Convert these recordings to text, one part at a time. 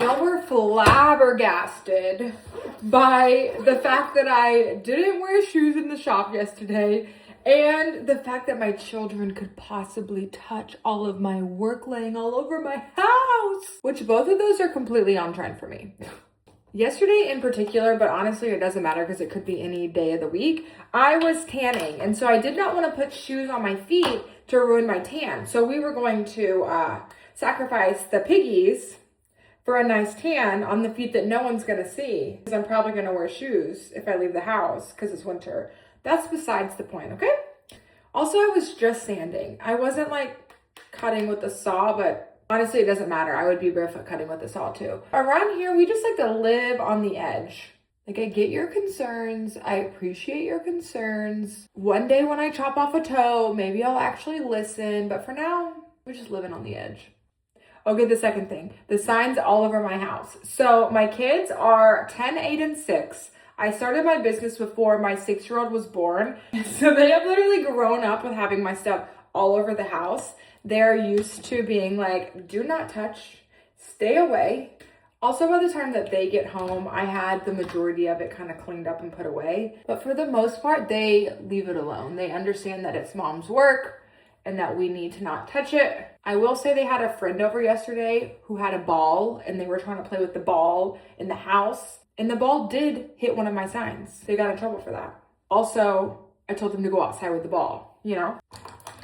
Y'all were flabbergasted by the fact that I didn't wear shoes in the shop yesterday and the fact that my children could possibly touch all of my work laying all over my house, which both of those are completely on trend for me. Yesterday in particular, but honestly it doesn't matter because it could be any day of the week, I was tanning, and so I did not want to put shoes on my feet to ruin my tan. So we were going to sacrifice the piggies for a nice tan on the feet that no one's gonna see, because I'm probably gonna wear shoes if I leave the house because it's winter. That's besides the point, okay? Also, I was just sanding. I wasn't like cutting with a saw, but honestly, it doesn't matter. I would be barefoot cutting with a saw too. Around here, we just like to live on the edge. Like, I get your concerns. I appreciate your concerns. One day when I chop off a toe, maybe I'll actually listen, but for now, we're just living on the edge. Okay, the second thing, the signs all over my house. So my kids are 10, 8, and 6. I started my business before my 6-year-old was born. So they have literally grown up with having my stuff all over the house. They're used to being like, do not touch, stay away. Also, by the time that they get home, I had the majority of it kind of cleaned up and put away. But for the most part, they leave it alone. They understand that it's mom's work and that we need to not touch it. I will say they had a friend over yesterday who had a ball and they were trying to play with the ball in the house. And the ball did hit one of my signs. They got in trouble for that. Also, I told them to go outside with the ball, you know?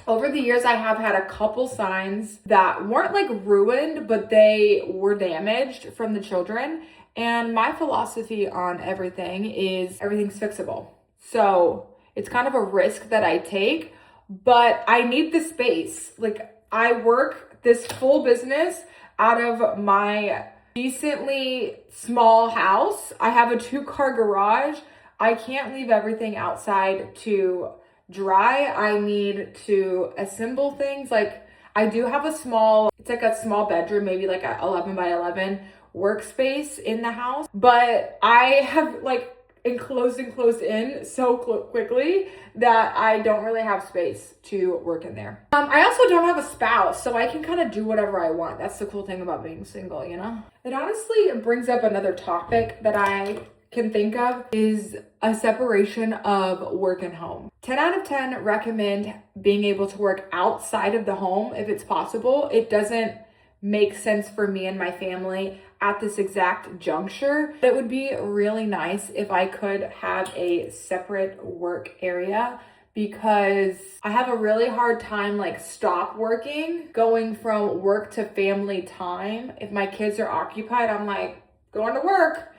Over the years, I have had a couple signs that weren't like ruined, but they were damaged from the children. And my philosophy on everything is everything's fixable. So it's kind of a risk that I take, but I need the space. Like, I work this full business out of my decently small house. I have a 2-car garage. I can't leave everything outside to dry. I need to assemble things. Like, I do have it's like a small bedroom, maybe like a 11 by 11 workspace in the house, but I have like enclosed in so quickly that I don't really have space to work in there. I also don't have a spouse, so I can kind of do whatever I want. That's the cool thing about being single, you know? It honestly brings up another topic that I can think of is a separation of work and home. 10 out of 10 recommend being able to work outside of the home if it's possible. It doesn't make sense for me and my family at this exact juncture. It would be really nice if I could have a separate work area, because I have a really hard time like stop working, going from work to family time. If my kids are occupied, I'm like going to work.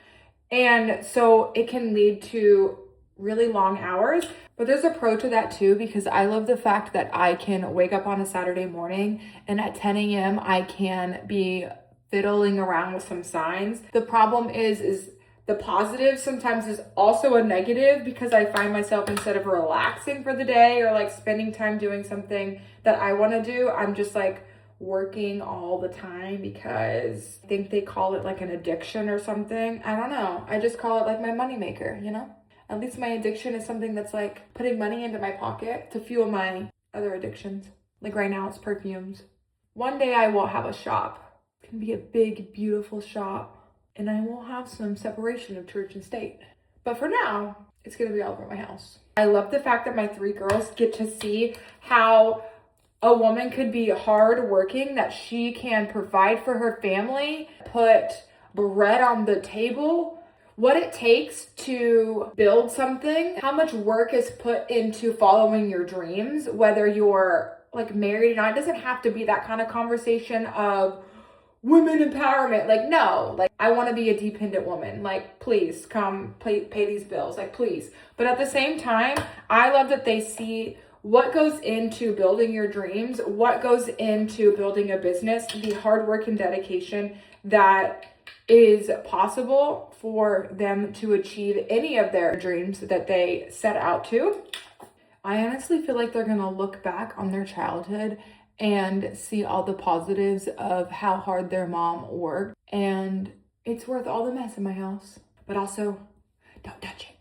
And so it can lead to really long hours. But there's a pro to that too, because I love the fact that I can wake up on a Saturday morning and at 10 a.m. I can be fiddling around with some signs. The problem is the positive sometimes is also a negative, because I find myself, instead of relaxing for the day or like spending time doing something that I want to do, I'm just like working all the time, because I think they call it like an addiction or something. I don't know. I just call it like my moneymaker, you know? At least my addiction is something that's like putting money into my pocket to fuel my other addictions. Like right now it's perfumes. One day I will have a shop. It can be a big, beautiful shop, and I will have some separation of church and state. But for now, it's gonna be all over my house. I love the fact that my 3 girls get to see how a woman could be hardworking, that she can provide for her family, put bread on the table, what it takes to build something, how much work is put into following your dreams, whether you're like married or not. It doesn't have to be that kind of conversation of women empowerment. Like, no, like I want to be a dependent woman. Like, please come pay these bills, like please. But at the same time, I love that they see what goes into building your dreams, what goes into building a business, the hard work and dedication that is possible for them to achieve any of their dreams that they set out to. I honestly feel like they're gonna look back on their childhood and see all the positives of how hard their mom worked, and it's worth all the mess in my house. But also, don't touch it.